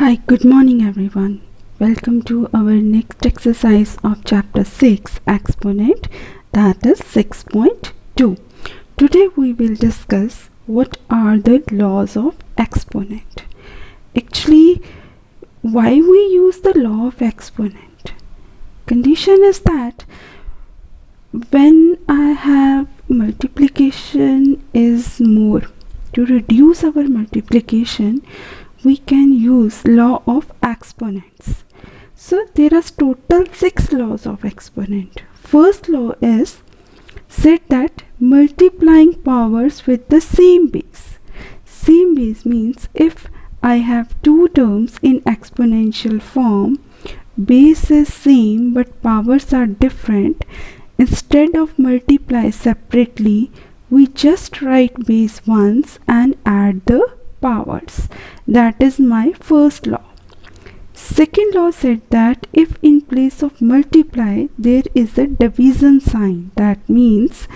Hi, good morning everyone. Welcome to our next exercise of chapter 6 exponent, that is 6.2. Today we will discuss what are the laws of exponent. Actually, why we use the law of exponent? Condition is that when I have multiplication is more, to reduce our multiplication we can use law of exponents. So there are total 6 laws of exponent. First law is said that multiplying powers with the same base. Same base means if I have two terms in exponential form, base is same but powers are different, instead of multiply separately we just write base once and add the powers. That is my first law. Second law said that if in place of multiply there is a division sign, that means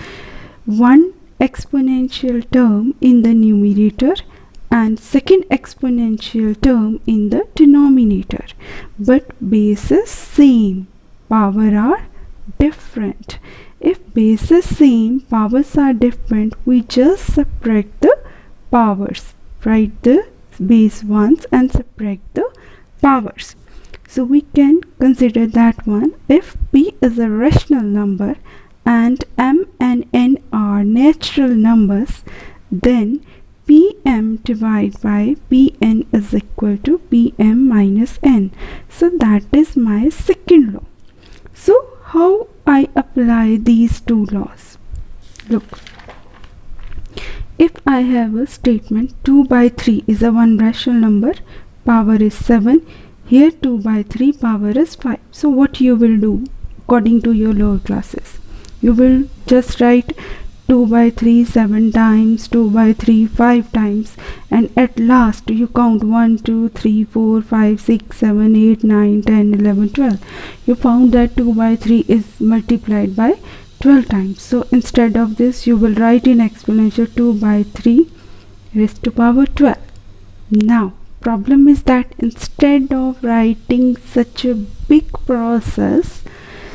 one exponential term in the numerator and second exponential term in the denominator, but base is same, power are different. If base is same, powers are different, we just subtract the powers, write the base once and subtract the powers. So we can consider that one. If p is a rational number and m and n are natural numbers, then pm divided by pn is equal to pm minus n. So that is my second law. So how I apply these two laws? Look, if I have a statement 2 by 3 is a one rational number, power is 7, here 2 by 3 power is 5. So what you will do according to your lower classes? You will just write 2 by 3 7 times, 2 by 3 5 times, and at last you count 1 2 3 4 5 6 7 8 9 10 11 12. You found that 2 by 3 is multiplied by 12 times. So instead of this you will write in exponential 2 by 3 raised to power 12. Now problem is that instead of writing such a big process,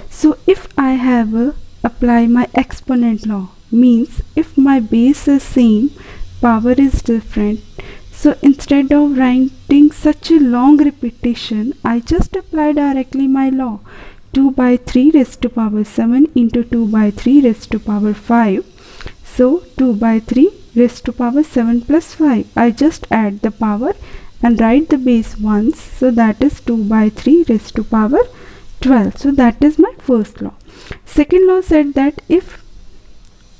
so if I have apply my exponent law, means if my base is same, power is different, so instead of writing such a long repetition, I just apply directly my law. 2 by 3 raised to power 7 into 2 by 3 raised to power 5. So 2 by 3 raised to power 7 plus 5. I just add the power and write the base once. So that is 2 by 3 raised to power 12. So that is my first law. Second law said that if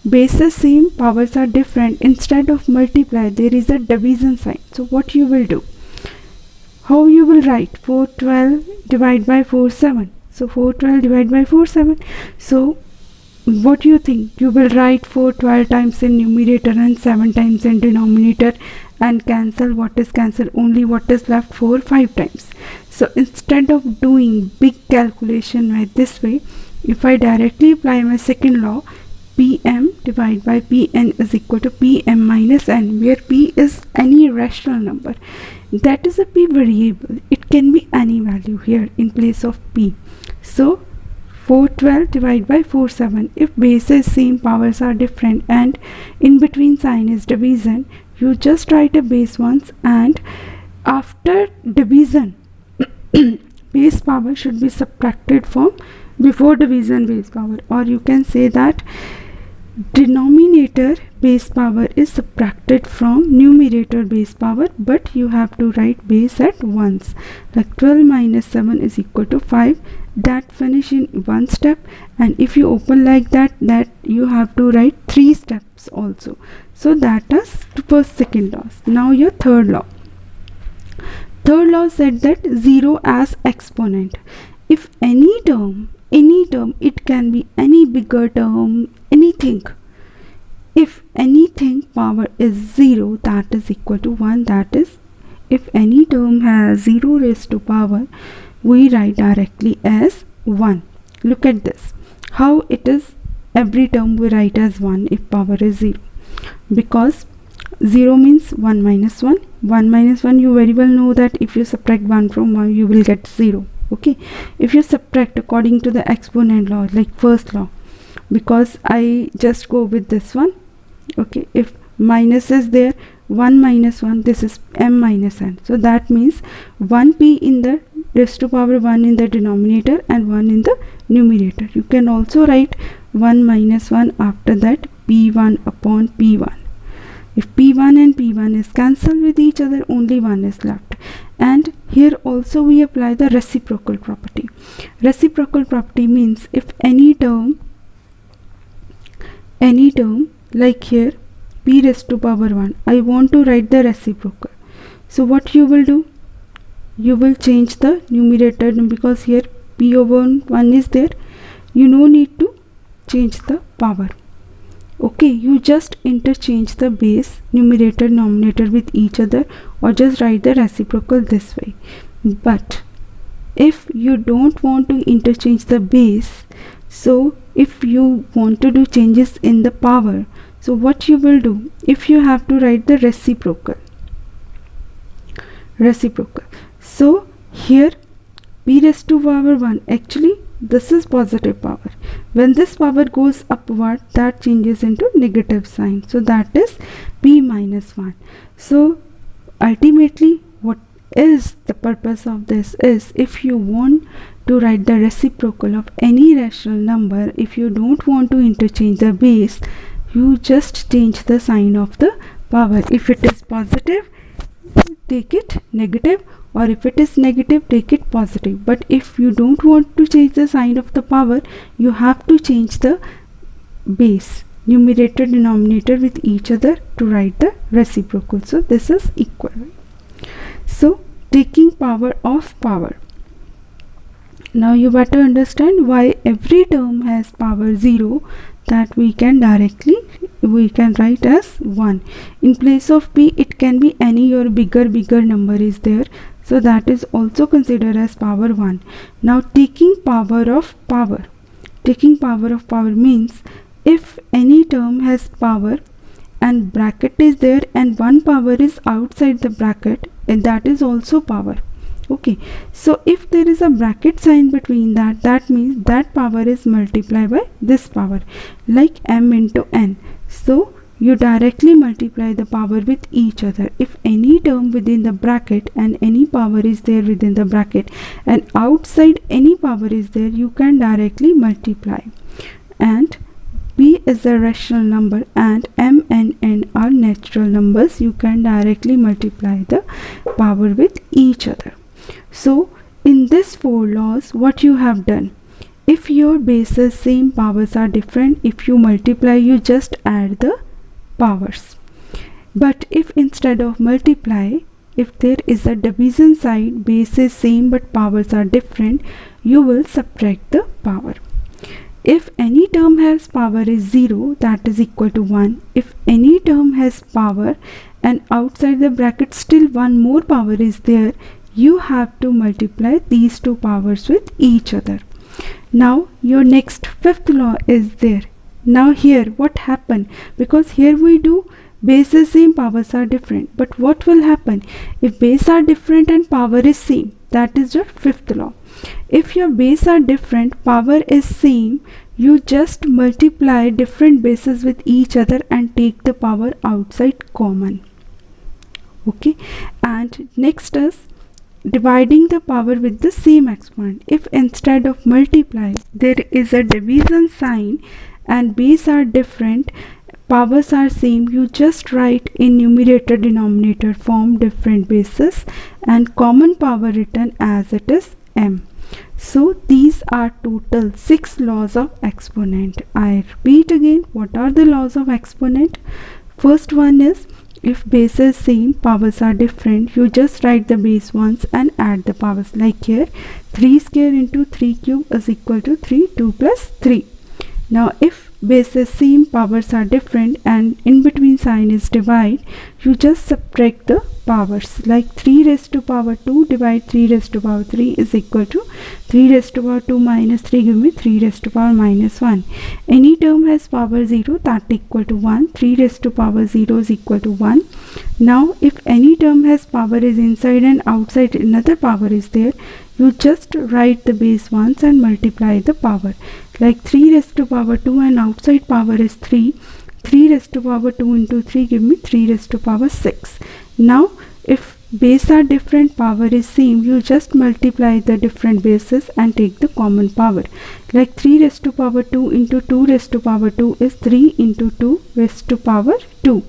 base is same, powers are different, instead of multiply there is a division sign. So what you will do? How you will write? 412 divided by 47. So 412 divided by 47. So what do you think? You will write 412 times in numerator and 7 times in denominator and cancel. What is cancel? Only what is left? 4 5 times. So instead of doing big calculation like this way, if I directly apply my second law, pm divided by pn is equal to pm minus n, where p is any rational number. That is a p variable. It can be any value here in place of p. So 412 divided by 47. If base is same, powers are different, and in between sign is division, you just write a base once, and after division base power should be subtracted from before division base power, or you can say that denominator base power is subtracted from numerator base power, but you have to write base at once. Like 12 minus 7 is equal to 5. That finish in one step, and if you open like that you have to write 3 steps also. So that is first second laws. Now your third law. Third law said that 0 as exponent. If any term, it can be any bigger term, anything. If anything power is 0, that is equal to 1. That is, if any term has 0 raised to power, we write directly as 1. Look at this. How it is, every term we write as 1 if power is 0. Because 0 means 1 minus 1. 1 minus 1, you very well know that if you subtract 1 from 1 you will get 0. Okay, if you subtract according to the exponent law, like first law, because I just go with this one. Okay, if minus is there, 1 minus 1, this is m minus n, so that means 1p in the raised to power 1 in the denominator and 1 in the numerator. You can also write 1 minus 1 after that, p1 upon p1. If p1 and p1 is cancelled with each other, only 1 is left. And here also we apply the reciprocal property. Reciprocal property means if any term like here p raised to power 1, I want to write the reciprocal. So what you will do? You will change the numerator, because here p over 1 is there. You no need to change the power. Okay, you just interchange the base, numerator, denominator with each other, or just write the reciprocal this way. But if you don't want to interchange the base, so if you want to do changes in the power, so what you will do? If you have to write the reciprocal, so here p raised to power 1, actually this is positive power. When this power goes upward, that changes into negative sign, so that is p minus 1. So ultimately what is the purpose of this is, if you want to write the reciprocal of any rational number, if you don't want to interchange the base, you just change the sign of the power. If it is positive, take it negative, or if it is negative, take it positive. But if you don't want to change the sign of the power, you have to change the base, numerator, denominator with each other to write the reciprocal. So this is equal. So taking power of power. Now you better understand why every term has power 0, that we can write as 1. In place of p, it can be any or bigger number is there, so that is also considered as power 1. Now taking power of power. Taking power of power means if any term has power and bracket is there and one power is outside the bracket, and that is also power. Okay, so if there is a bracket sign between that, that means that power is multiplied by this power, like m into n. So you directly multiply the power with each other. If any term within the bracket and any power is there within the bracket and outside any power is there, you can directly multiply. And p is a rational number and m and n are natural numbers. You can directly multiply the power with each other. So in this 4 laws, what you have done, if your bases same, powers are different, if you multiply, you just add the powers. But if instead of multiply, if there is a division side, base is same but powers are different, you will subtract the power. If any term has power is 0, that is equal to 1. If any term has power and outside the bracket still one more power is there, you have to multiply these two powers with each other. Now your next 5th law is there. Now here what happened, because here we do base is same, powers are different, but what will happen if base are different and power is same? That is your 5th law. If your base are different, power is same, you just multiply different bases with each other and take the power outside common. Okay, and next is dividing the power with the same exponent. If instead of multiply there is a division sign and base are different, powers are same, you just write in numerator denominator form different bases and common power written as it is m. So these are total 6 laws of exponent. I repeat again, what are the laws of exponent? First one is, if base is same, powers are different, you just write the base once and add the powers. Like here, 3 square into 3 cube is equal to 3, 2 plus 3. Now if base is same, powers are different and in between sign is divide, you just subtract the powers. Like 3 raised to power 2 divide 3 raised to power 3 is equal to 3 raised to power 2 minus 3 give me 3 raised to power minus 1. Any term has power 0, that equal to 1. 3 raised to power 0 is equal to 1. Now if any term has power is inside and outside another power is there, you just write the base once and multiply the power. Like 3 raised to power 2 and outside power is 3. 3 raised to power 2 into 3 give me 3 raised to power 6. Now if base are different, power is same, you just multiply the different bases and take the common power. Like 3 raised to power 2 into 2 raised to power 2 is 3 into 2 raised to power 2.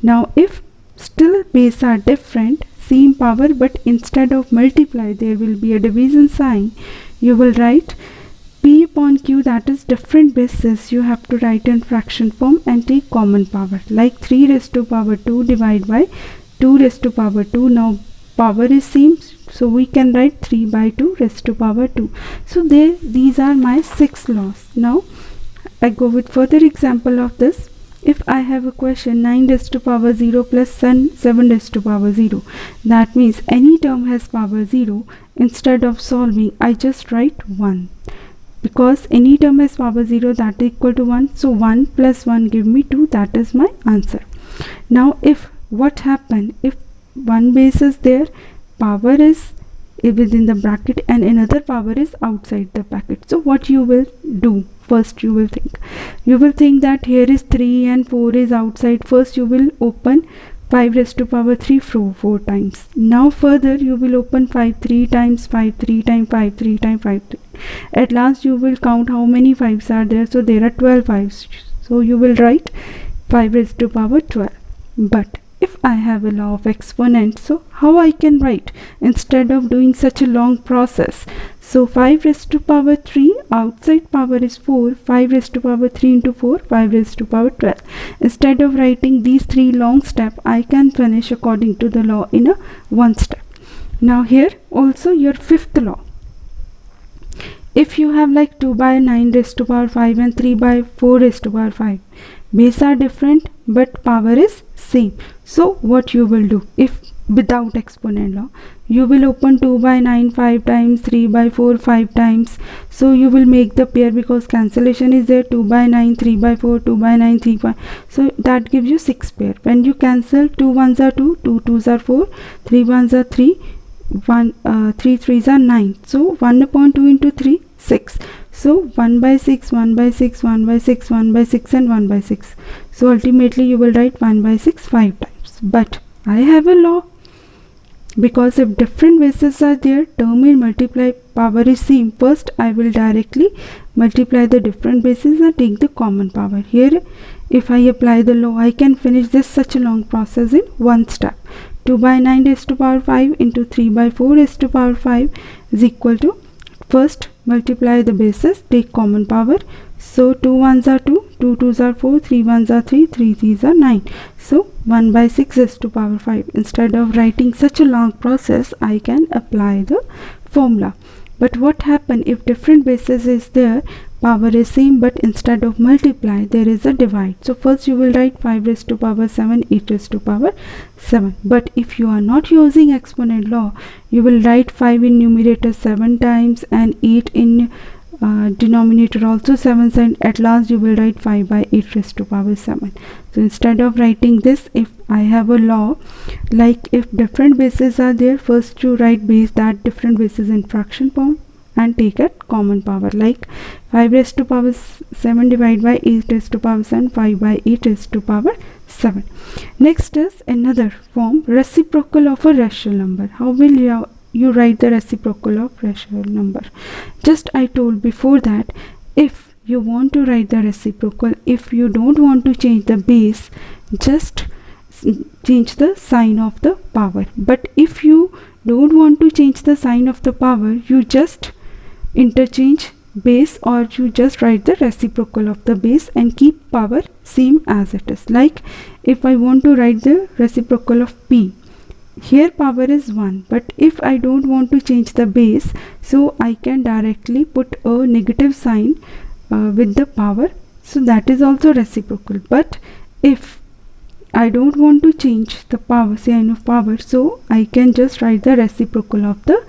Now if still base are different, same power, but instead of multiply there will be a division sign, you will write P upon Q, that is different bases you have to write in fraction form and take common power. Like 3 raised to power 2 divided by 2 raised to power 2. Now power is same, so we can write 3 by 2 raised to power 2. So these are my 6 laws. Now I go with further example of this. If I have a question 9 raised to power 0 plus 7 raised to power 0, that means any term has power 0. Instead of solving, I just write 1. Because any term has power 0, that is equal to 1. So 1 plus 1 give me 2, that is my answer. Now if what happen if one base is there, power is within the bracket and another power is outside the bracket. So what you will do? First you will think that here is 3 and 4 is outside. First you will open 5 raised to power 3 4 times. Now further you will open 5 3 times, 5 3 times, 5 3 times, 5 3. At last you will count how many 5s are there. So there are 12 5s. So you will write 5 raised to power 12. But if I have a law of exponents, so how I can write instead of doing such a long process? So 5 raised to power 3, outside power is 4, 5 raised to power 3 into 4, 5 raised to power 12. Instead of writing these 3 long steps, I can finish according to the law in a one step. Now here also your fifth law. If you have like 2 by 9 raised to power 5 and 3 by 4 raised to power 5, base are different but power is same. So what you will do? If without exponent law, you will open 2 by 9 5 times, 3 by 4 5 times. So you will make the pair because cancellation is there. 2 by 9 3 by 4, 2 by 9 3 by, so that gives you 6 pair. When you cancel, 2 ones are 2, 2 twos are 4, 3 ones are 3, 3 threes are 9. So 1 upon 2 into 3 6. So 1 by 6, 1 by 6, 1 by 6, 1 by 6 and 1 by 6. So ultimately you will write 1 by 6 5 times. But I have a law, because if different bases are there, term will multiply, power is same. First I will directly multiply the different bases and take the common power. Here if I apply the law, I can finish this such a long process in one step. 2 by 9 raised to power 5 into 3 by 4 raised to power 5 is equal to, first multiply the bases, take common power. So 2 ones are 2, 2 twos are 4, 3 ones are 3, 3 threes are 9. So 1 by 6 raised to power 5. Instead of writing such a long process, I can apply the formula. But what happen if different bases is there, power is same, but instead of multiply there is a divide. So first you will write 5 raised to power 7, 8 raised to power 7. But if you are not using exponent law, you will write 5 in numerator 7 times and 8 in denominator also 7, and at last you will write 5 by 8 raised to power 7. So instead of writing this, if I have a law, like if different bases are there, first you write base, that different bases in fraction form and take a common power. Like 5 raised to power 7 divided by 8 raised to power 7, 5 by 8 raised to power 7. Next is another form, reciprocal of a rational number. How will you write the reciprocal of rational number? Just I told before that, if you want to write the reciprocal, if you don't want to change the base, just change the sign of the power. But if you don't want to change the sign of the power, you just interchange base, or you just write the reciprocal of the base and keep power same as it is. Like if I want to write the reciprocal of P, here power is 1, but if I don't want to change the base, so I can directly put a negative sign with the power, so that is also reciprocal. But if I don't want to change the power, sign of power, so I can just write the reciprocal of the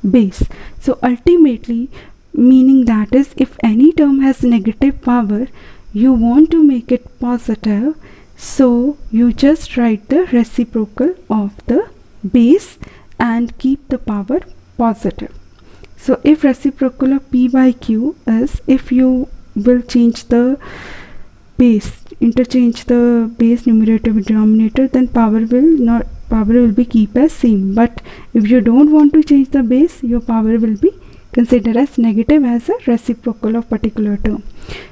base. So ultimately, meaning that is, if any term has negative power, you want to make it positive, so you just write the reciprocal of the base and keep the power positive. So if reciprocal of p by q is, if you will change the base, interchange the base numerator with denominator, then power will be keep as same. But if you don't want to change the base, your power will be considered as negative as a reciprocal of particular term.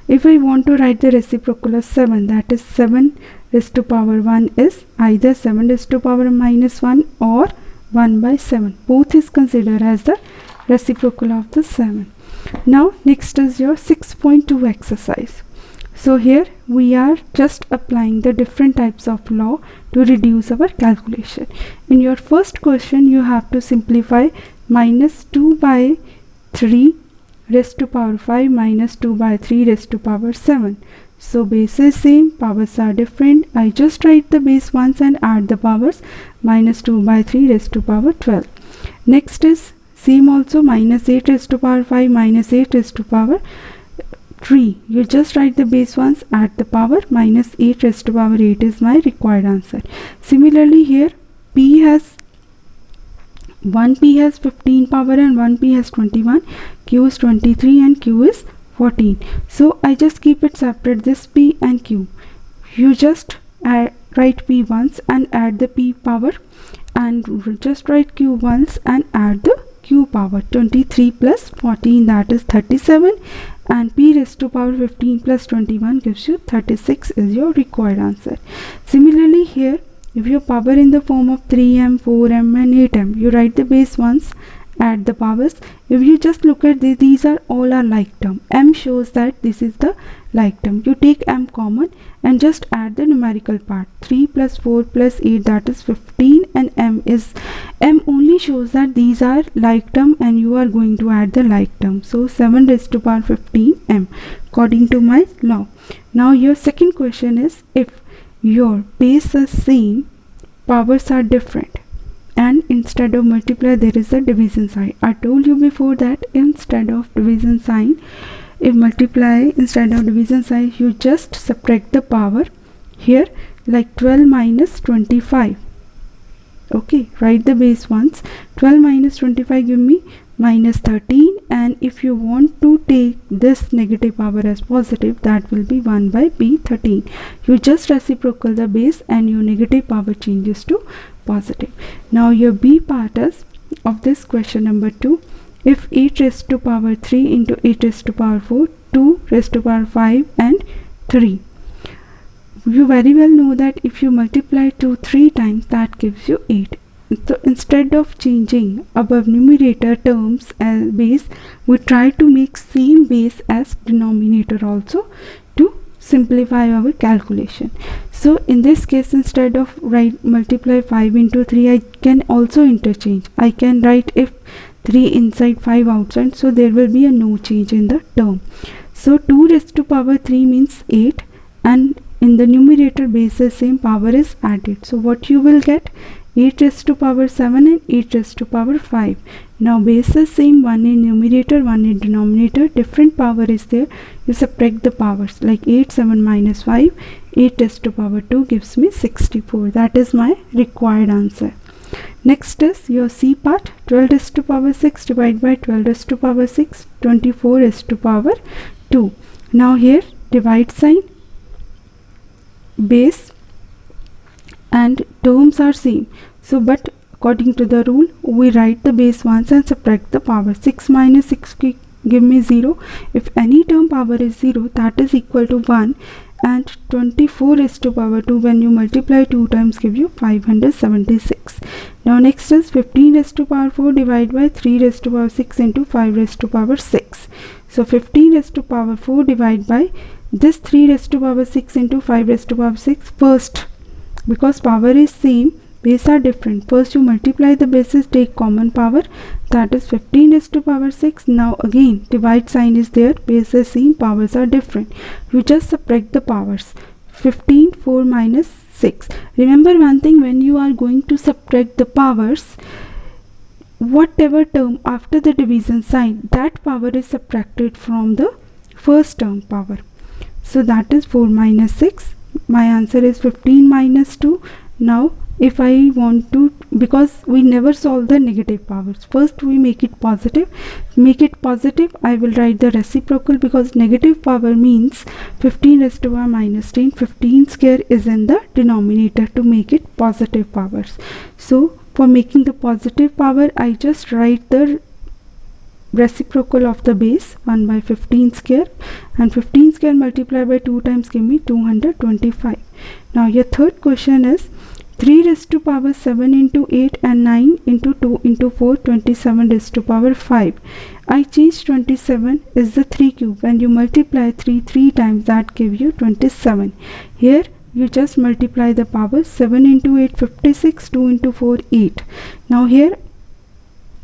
If I want to write the reciprocal of 7, that is 7 raised to power 1 is either 7 raised to power minus 1 or 1 by 7. Both is considered as the reciprocal of the 7. Now next is your 6.2 exercise. So here we are just applying the different types of law to reduce our calculation. In your first question, you have to simplify minus 2 by 3 raised to power 5 minus 2 by 3 raised to power 7. So base is same, powers are different. I just write the base once and add the powers, minus 2 by 3 raised to power 12. Next is same also, minus 8 raised to power 5 minus 8 raised to power 3. You just write the base once, add the power, minus 8 raised to power 8 is my required answer. Similarly here, p has 1p has 15 power and 1p has 21, q is 23 and q is 14. So I just keep it separate, this p and q. You just write p once and add the p power, and just write q once and add the q power. 23 plus 14, that is 37, and p raised to power 15 plus 21 gives you 36 is your required answer. Similarly here, if your power in the form of 3m, 4m and 8m, you write the base once, add the powers. If you just look at this, these are all are like term. M shows that this is the like term. You take m common and just add the numerical part. 3 plus 4 plus 8, that is 15, and m only shows that these are like term and you are going to add the like term. So 7 raised to power 15 m according to my law. Now your second question is, if your base is same, powers are different, and instead of multiply there is a division sign. I told you before that instead of division sign, if multiply instead of division sign, you just subtract the power. Here like 12 minus 25. Okay, write the base once. 12 minus 25 give me minus 13, and if you want to take this negative power as positive, that will be 1 by b 13. You just reciprocal the base and your negative power changes to positive. Now your b part is of this question number 2. If 8 raised to power 3 into 8 raised to power 4, 2 raised to power 5 and 3. You very well know that if you multiply 2 3 times, that gives you 8. So instead of changing above numerator terms as base, we try to make same base as denominator also to simplify our calculation. So in this case, instead of multiply 5 into 3, I can also interchange. I can write if 3 inside 5 outside, so there will be a no change in the term. So 2 raised to power 3 means 8, and in the numerator base the same power is added. So what you will get, 8 raised to power 7 and 8 raised to power 5. Now base is same, one in numerator, one in denominator, different power is there. You subtract the powers, like 8, 7 minus 5, 8 raised to power 2 gives me 64. That is my required answer. Next is your C part. 12 raised to power 6 divided by 12 raised to power 6, 24 raised to power 2. Now here divide sign, base and terms are same. So but according to the rule, we write the base once and subtract the power. 6 minus 6 give me 0. If any term power is 0, that is equal to 1, and 24 raised to power 2, when you multiply 2 times, give you 576. Now next is 15 raised to power 4 divided by 3 raised to power 6 into 5 raised to power 6. So 15 raised to power 4 divided by this 3 raised to power 6 into 5 raised to power 6. First, because power is same, base are different. First you multiply the bases, take common power, that is 15 raised to power 6. Now again divide sign is there, base is same, powers are different. You just subtract the powers. 15, 4 minus 6. Remember one thing, when you are going to subtract the powers, whatever term after the division sign, that power is subtracted from the first term power. So that is 4 minus 6. My answer is 15 minus 2. Now if I want to, because we never solve the negative powers, first we make it positive. I will write the reciprocal, because negative power means 15 raised to power minus 10. 15 square is in the denominator to make it positive powers. So for making the positive power, I just write the reciprocal of the base 1 by 15 square, and 15 square multiplied by 2 times give me 225. Now your third question is 3 raised to power 7 into 8 and 9 into 2 into 4, 27 raised to power 5. I change 27 is the 3 cube. When you multiply 3 times, that give you 27. Here you just multiply the power. 7 into 8 56, 2 into 4 8. Now here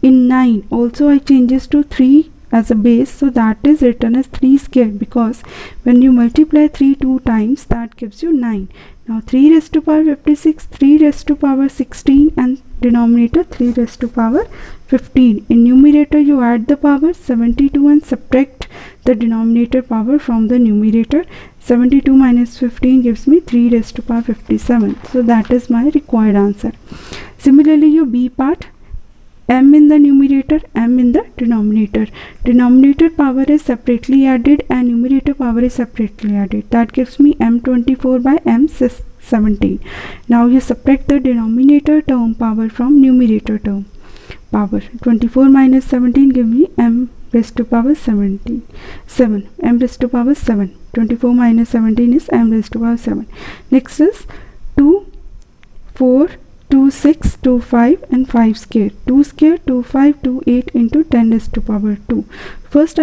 in 9 also I changes to 3 as a base, so that is written as 3 square, because when you multiply 3 2 times, that gives you 9. Now 3 raised to power 56, 3 raised to power 16, and denominator 3 raised to power 15. In numerator you add the power 72 and subtract the denominator power from the numerator. 72 minus 15 gives me 3 raised to power 57. So that is my required answer. Similarly, your B part, m in the numerator, m in the denominator. Denominator power is separately added and numerator power is separately added. That gives me m24 by m17. Now you subtract the denominator term power from numerator term power. 24 minus 17 give me m raised to power 7. M raised to power 7. 24 minus 17 is m raised to power 7. Next is 2, 4, 2, 6, 2, 5 and 5 square. 2 square, 2, 5, 2, 8 into 10 raised to power 2. First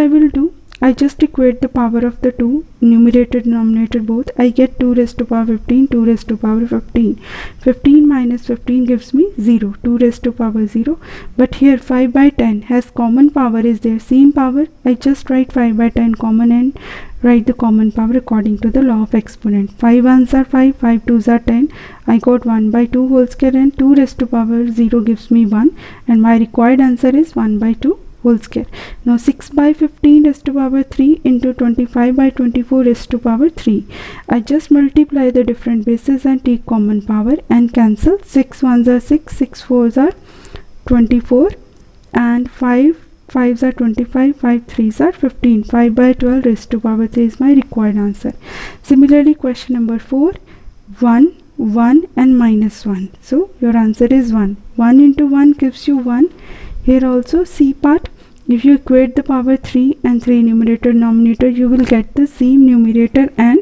I just equate the power of the two, numerator denominator both. I get 2 raised to power 15, 2 raised to power 15. 15 minus 15 gives me 0, 2 raised to power 0. But here 5 by 10 has common power is there, same power. I just write 5 by 10 common and write the common power according to the law of exponent. 5 1s are 5, 5 2s are 10. I got 1 by 2 whole square, and 2 raised to power 0 gives me 1, and my required answer is 1 by 2 whole square. Now 6 by 15 raised to power 3 into 25 by 24 raised to power 3. I just multiply the different bases and take common power and cancel. 6 1s are 6, 6 4s are 24, and 5 5s are 25, 5 3s are 15. 5 by 12 raised to power 3 is my required answer. Similarly, question number 4, 1, 1 and minus 1. So your answer is 1. 1 into 1 gives you 1. Here also C part, if you equate the power 3 and 3 numerator denominator, you will get the same numerator and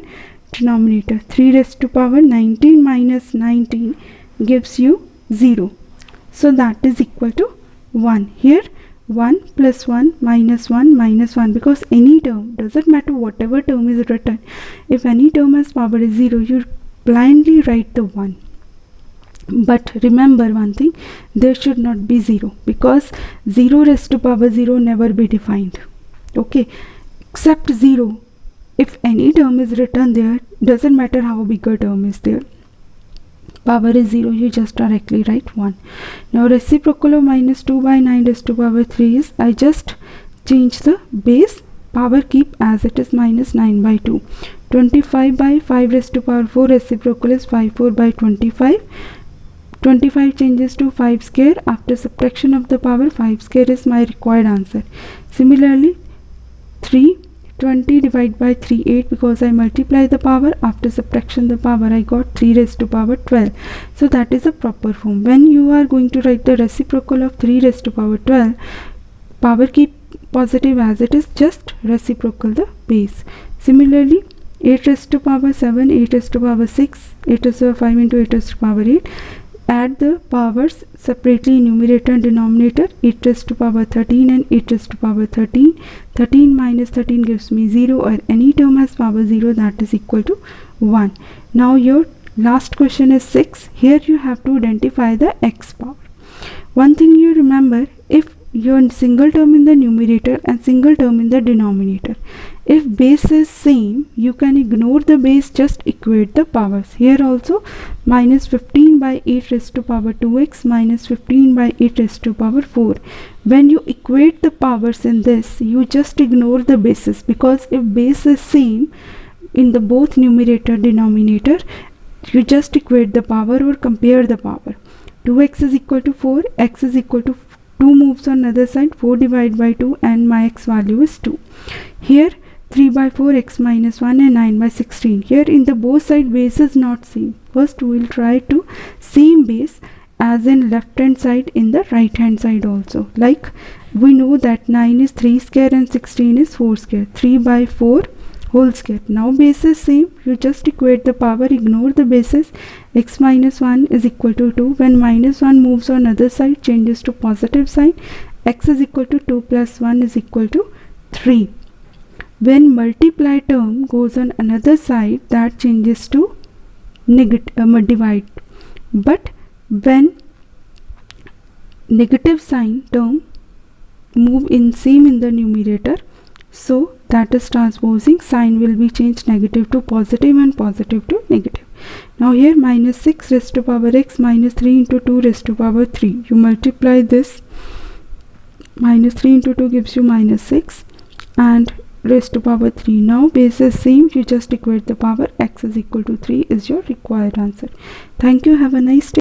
denominator. 3 raised to power 19 minus 19 gives you 0. So that is equal to 1. Here 1 plus 1 minus 1, because any term, doesn't matter whatever term is written, if any term has power is 0, you blindly write the 1. But remember one thing, there should not be 0, because 0 raised to power 0 never be defined. Okay, except 0. If any term is written there, doesn't matter how big a term is there, power is 0, you just directly write 1. Now reciprocal of minus 2 by 9 raised to power 3 is, I just change the base, power keep as it is, minus 9 by 2. 25 by 5 raised to power 4, reciprocal is 5 4 by 25. 25 changes to 5 square. After subtraction of the power, 5 square is my required answer. Similarly, 20 divided by 3 8, because I multiply the power. After subtraction the power, I got 3 raised to power 12. So that is a proper form. When you are going to write the reciprocal of 3 raised to power 12, power keep positive as it is, just reciprocal the base. Similarly, 8 raised to power 7, 8 raised to power 6, 8 raised to power 5 into 8 raised to power 8. Add the powers separately in numerator and denominator. 8 raised to power 13 and 8 raised to power 13. 13 minus 13 gives me 0, or any term has power 0, that is equal to 1. Now your last question is 6. Here you have to identify the x power. One thing you remember, if your single term in the numerator and single term in the denominator, If base is same, you can ignore the base, just equate the powers. Here also minus 15 by 8 raised to power 2x minus 15 by 8 raised to power 4. When you equate the powers in this, you just ignore the bases, because if base is same in the both numerator denominator, you just equate the power or compare the power. 2x is equal to 4, x is equal to 2 moves on other side, 4 divided by 2, and my x value is 2. Here 3 by 4, x minus 1, and 9 by 16. Here in the both side base is not same. First we will try to same base as in left hand side in the right hand side also. Like we know that 9 is 3 square and 16 is 4 square. 3 by 4 whole square. Now base is same, you just equate the power, ignore the bases. X minus 1 is equal to 2. When minus 1 moves on other side, changes to positive sign. X is equal to 2 plus 1 is equal to 3. When multiply term goes on another side, that changes to divide. But when negative sign term move in same in the numerator, so that is transposing, sign will be changed negative to positive and positive to negative. Now here minus 6 raised to power x minus 3 into 2 raised to power 3. You multiply this, minus 3 into 2 gives you minus 6 and raised to power 3. Now base is same, you just equate the power. X is equal to 3 is your required answer. Thank you. Have a nice day.